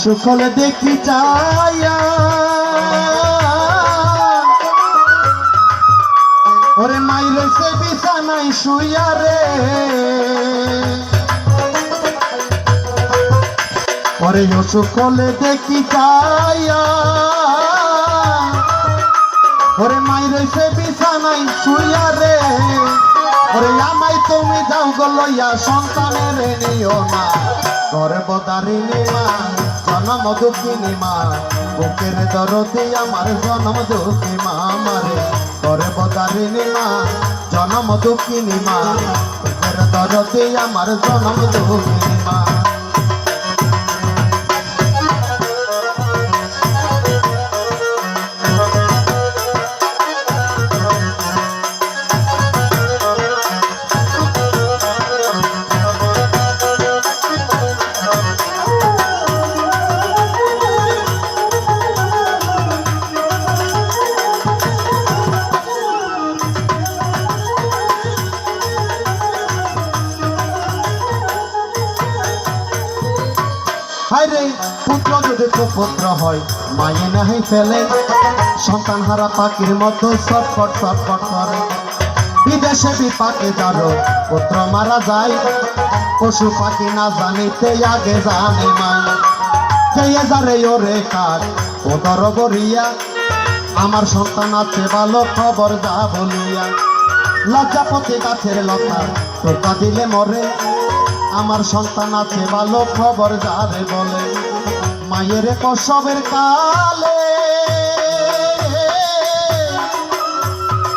সকলে দেখি চাইয়া ওরে মাই রইছে বিছানায় শুইয়া রে ওরে সকলে দেখি চাইয়া ওরে মাই রইছে বিছানায় শুইয়া রে ওরে আমায় তুমি যাও গো লইয়া সন্তানের নিও না গর্ভধারিণী মা জনম দুঃখিনী মা বুকের দরদি আমার জনম দুঃখী মা আমারে গর্ভধারিণী মা জনম দুঃখিনী মা বুকের দরদি আমার জনম দুঃখিনী মা হায়রে পুত্র যদি কুপুত্র হয় মায়ে নাহি ফেলে সন্তান হারা পাখির মতো ছটফট ছটফট করে বিদেশে বিপাকে যারো পুত্র মারা যায় পশু পাখি না জানিতে আগে জানে মাই কে যারে ওরে কাজ ওদর বরিয়া আমার সন্তান আছে ভালো খবর যা বলিয়া লজ্জাপতি গাছের লতা টোকা দিলে মরে আমার সন্তান আছে ভালো খবর যারে বলে মায়ের প্রসবের কালে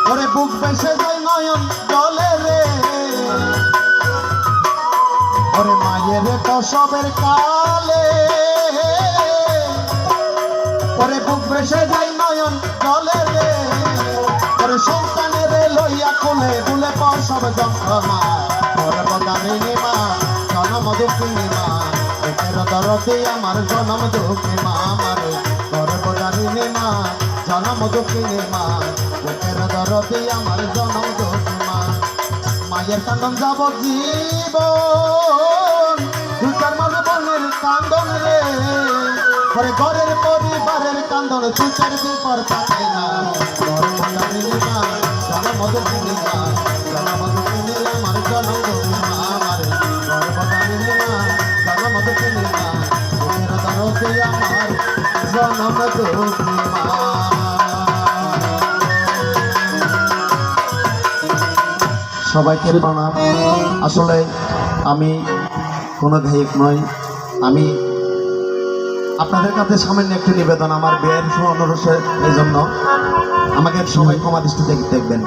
ওরে বুক বেসে যায় নয়ন জলে রে ওরে মায়ের প্রসবের কালে ওরে বুক বেসে যায় নয়ন জলে রে ওরে সন্তানের লইয়া কোলে বুলে প্রসব যন্ত্রণা গর্ভধারিণী মা জনম দুঃখিনী মা বুকের দরদি আমার জনম দুঃখী মা আমার গর্ভধারিণী মা জনম দুঃখিনী মা বুকের দরদি আমার জনম দুঃখী মা মায়ের কান্দন যাব জীবন দুটার মাঝে বনের কান্দন রে পরে ঘরের পরিবারের কান্দন চুচের বিপর থাকে না গর্ভধারিণী মা জনম দুঃখিনী মা জনম দুঃখিনী আমার জনম দুঃখী মা আমার গর্ভধারিণী মা জনম দুঃখিনী মা বুকের দরদি আমার জনম দুঃখী মা। সবাইকে প্রণাম। আসলে আমি কোনো গায়ক নই, আমি আপনাদের কাছে সামান্য একটু নিবেদন আমার বিয়ের অনুরোধে এই জন্য আমাকে সবাই ক্ষমা দৃষ্টিতে দেখবেন।